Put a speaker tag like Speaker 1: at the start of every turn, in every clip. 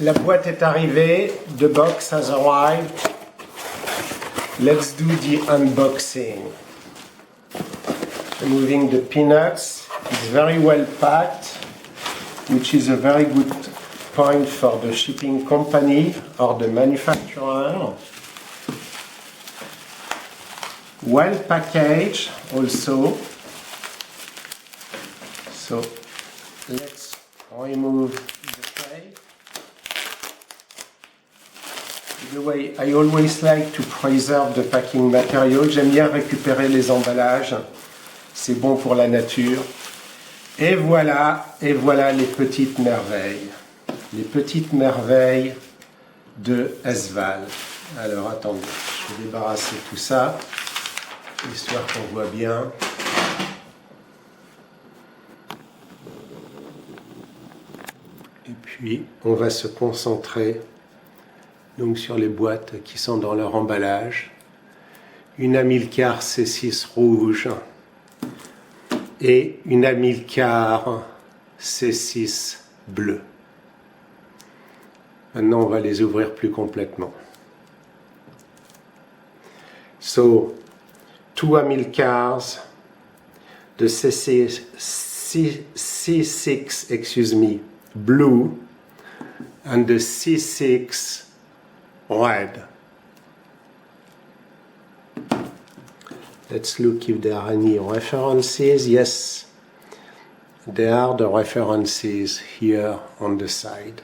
Speaker 1: La boîte est arrivée. The box has arrived. Let's do the unboxing. Removing the peanuts. It's very well packed, which is a very good point for the shipping company or the manufacturer. Well packaged also. So let's remove the tray. By the way, I always like to preserve the packing material. J'aime bien récupérer les emballages. C'est bon pour la nature. Et voilà les petites merveilles. Les petites merveilles de Esval. Alors attendez, je vais débarrasser tout ça, histoire qu'on voit bien. Et puis on va se concentrer donc sur les boîtes qui sont dans leur emballage. Une Amilcar C6 rouge et une Amilcar C6 bleue. Maintenant, on va les ouvrir plus complètement. So, two Amilcars, the C6, excuse me, blue, and the C6 red. Let's look if there are any references. Yes, there are the references here on the side.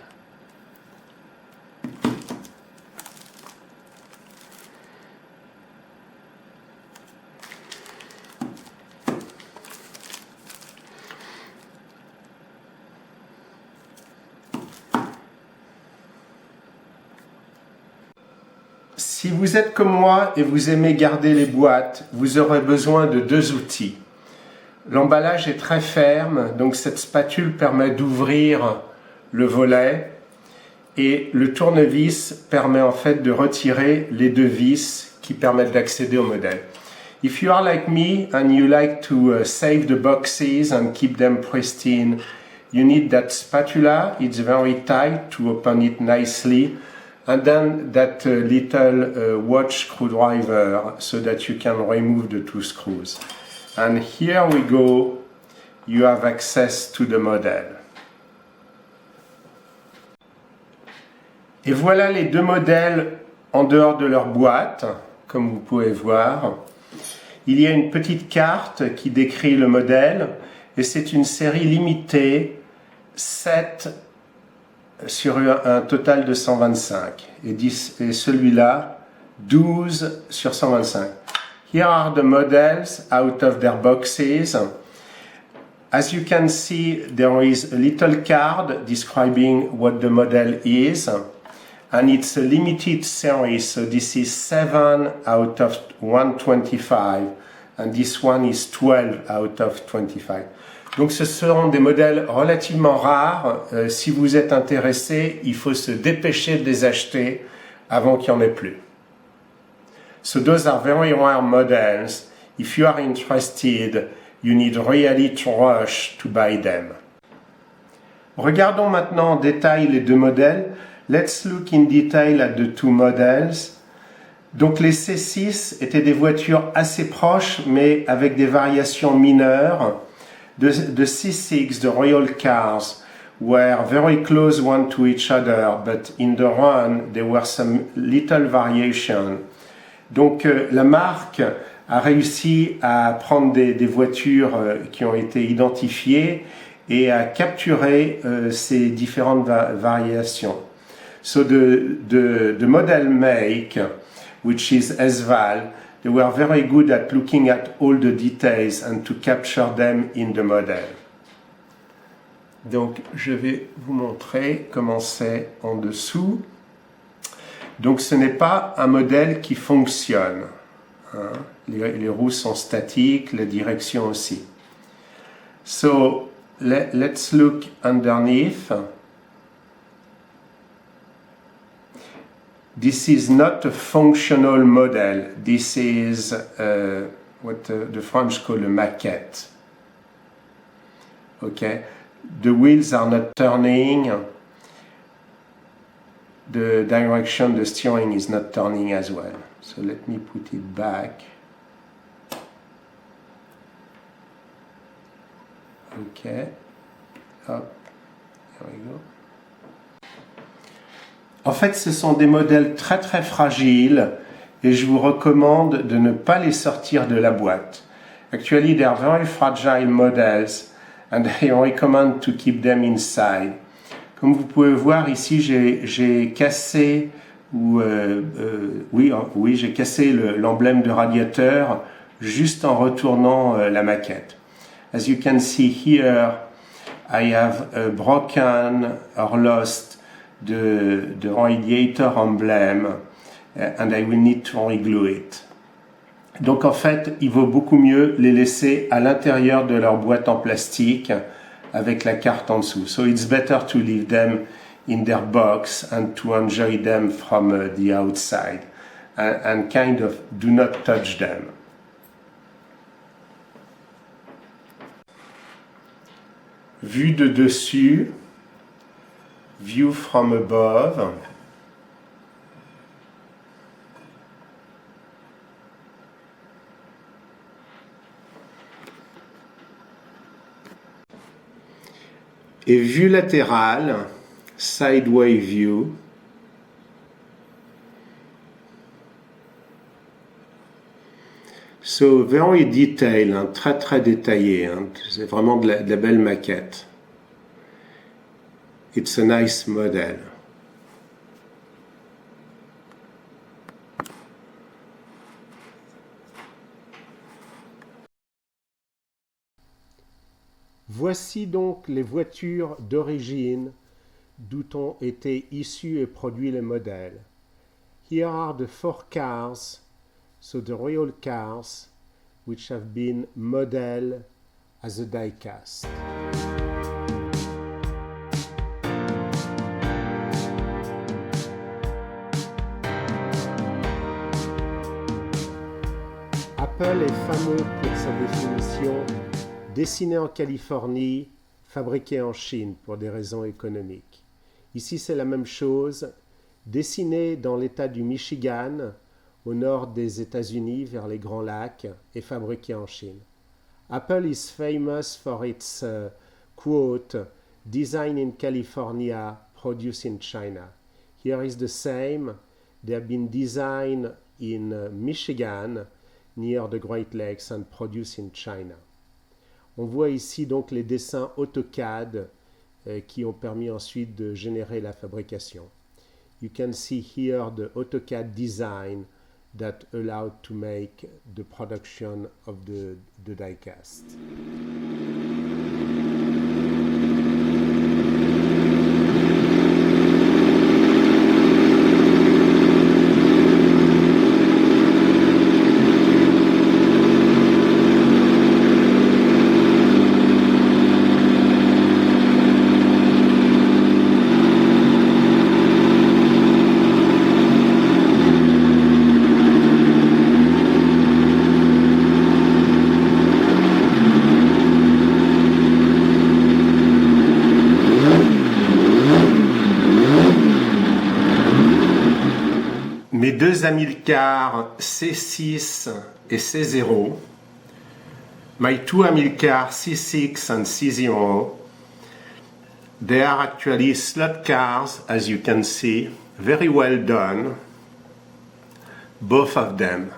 Speaker 1: Si vous êtes comme moi et vous aimez garder les boîtes, vous aurez besoin de deux outils. L'emballage est très ferme, donc cette spatule permet d'ouvrir le volet et le tournevis permet en fait de retirer les deux vis qui permettent d'accéder au modèle. If you are like me and you like to save the boxes and keep them pristine, you need that spatula. It's very tight to open it nicely. And then that little watch screwdriver so that you can remove the two screws. And here we go, you have access to the model. Et voilà les deux modèles en dehors de leur boîte, comme vous pouvez voir. Il y a une petite carte qui décrit le modèle et c'est une série limitée, 7 sur un total de 125 et celui-là 12 sur 125. Here are the models out of their boxes. As you can see, there is a little card describing what the model is, and it's a limited series, so this is 7 out of 125 and this one is 12 out of 25. Donc ce seront des modèles relativement rares. Si vous êtes intéressé, il faut se dépêcher de les acheter avant qu'il n'y en ait plus. So those are very rare models. If you are interested, you need really to rush to buy them. Regardons maintenant en détail les deux modèles. Let's look in detail at the two models. Donc les C6 étaient des voitures assez proches, mais avec des variations mineures. The C6, the Royal cars, were very close one to each other, but in the run, there were some little variation. Donc la marque a réussi à prendre des voitures qui ont été identifiées et à capturer ces différentes variations. So the model make, which is Esval, they were very good at looking at all the details and to capture them in the model. Donc, je vais vous montrer comment c'est en dessous. Donc, ce n'est pas un modèle qui fonctionne. Hein. Les roues sont statiques, la direction aussi. So, let's look underneath. This is not a functional model. This is what the French call a maquette. – Okay, the wheels are not turning. the direction the steering is not turning as well. So let me put it back. Okay, hop, there we go. En fait, ce sont des modèles très très fragiles et je vous recommande de ne pas les sortir de la boîte. Actually, they are very fragile models and I recommend to keep them inside. Comme vous pouvez voir ici, j'ai cassé j'ai cassé l'emblème de radiateur juste en retournant la maquette. As you can see here, I have broken or lost the radiator emblem and I will need to reglue it. Donc en fait, il vaut beaucoup mieux les laisser à l'intérieur de leur boîte en plastique avec la carte en dessous. So it's better to leave them in their box and to enjoy them from the outside and kind of do not touch them. Vue de dessus, view from above. Et vue latérale, sideway view. So very detailed, hein, très très détaillé, hein. C'est vraiment de la belle maquette. It's a nice model. Voici donc les voitures d'origine d'où ont été issus et produits les modèles. Here are the 4 cars, so the real cars, which have been modeled as a die-cast. Apple est fameux pour sa définition dessiné en Californie, fabriqué en Chine pour des raisons économiques. Ici, c'est la même chose, dessiné dans l'État du Michigan, au nord des États-Unis, vers les Grands Lacs, et fabriqué en Chine. Apple is famous for its quote, "Design in California, produced in China." Here is the same. They have been designed in Michigan, near the Great Lakes, and produced in China. On voit ici donc les dessins AutoCAD qui ont permis ensuite de générer la fabrication. You can see here the AutoCAD design that allowed to make the production of the die-cast. Mes deux Amilcar C6 et C0, my two Amilcar C6 and C0, they are actually slot cars, as you can see, very well done, both of them.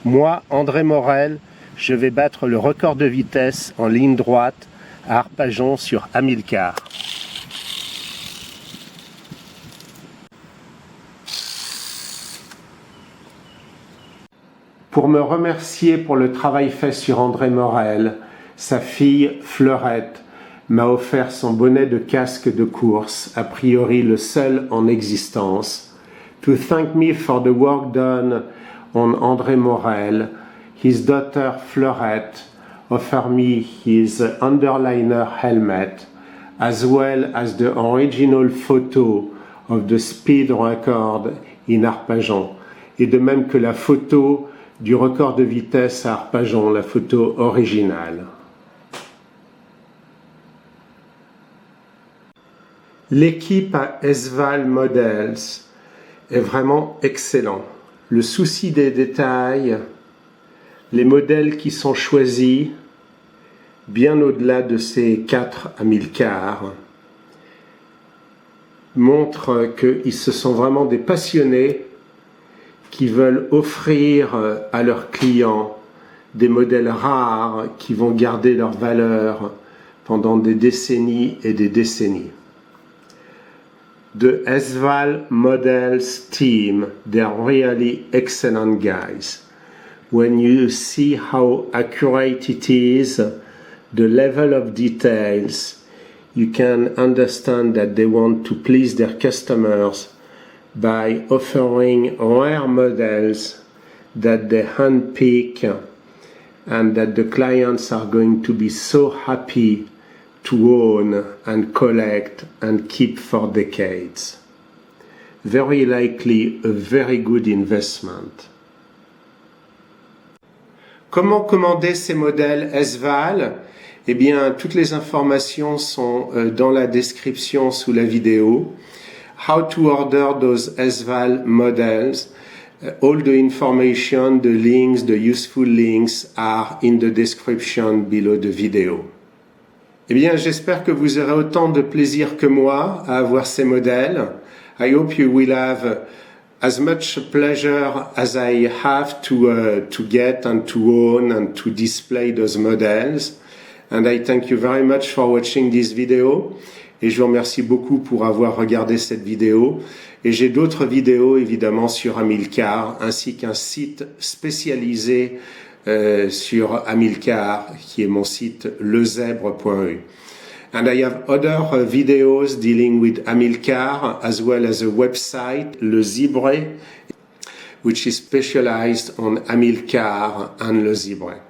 Speaker 1: Moi, André Morel, je vais battre le record de vitesse en ligne droite à Arpajon sur Amilcar. Pour me remercier pour le travail fait sur André Morel, sa fille Fleurette m'a offert son bonnet de casque de course, a priori le seul en existence. To thank me for the work done on André Morel, his daughter Fleurette offer me his underliner helmet, as well as the original photo of the speed record in Arpajon, et de même que la photo du record de vitesse à Arpajon, la photo originale. L'équipe à Esval Models est vraiment excellent. Le souci des détails, les modèles qui sont choisis, bien au-delà de ces 4 Amilcar, montrent qu'ils se sont vraiment des passionnés qui veulent offrir à leurs clients des modèles rares qui vont garder leur valeur pendant des décennies et des décennies. The Esval Models team, they're really excellent guys. When you see how accurate it is, the level of details, you can understand that they want to please their customers by offering rare models that they handpick and that the clients are going to be so happy to own and collect and keep for decades. Very likely a very good investment. Comment commander ces modèles Esval? Eh bien, toutes les informations sont dans la description sous la vidéo. How to order those Esval models. All the information, the links, the useful links are in the description below the video. Eh bien, j'espère que vous aurez autant de plaisir que moi à avoir ces modèles. I hope you will have as much pleasure as I have to get and to own and to display those models. And I thank you very much for watching this video. Et je vous remercie beaucoup pour avoir regardé cette vidéo. Et j'ai d'autres vidéos évidemment sur Amilcar, ainsi qu'un site spécialisé sur Amilcar, qui est mon site lezèbre.eu. And I have other videos dealing with Amilcar, as well as a website, Le Zibre, which is specialized on Amilcar and Le Zibre.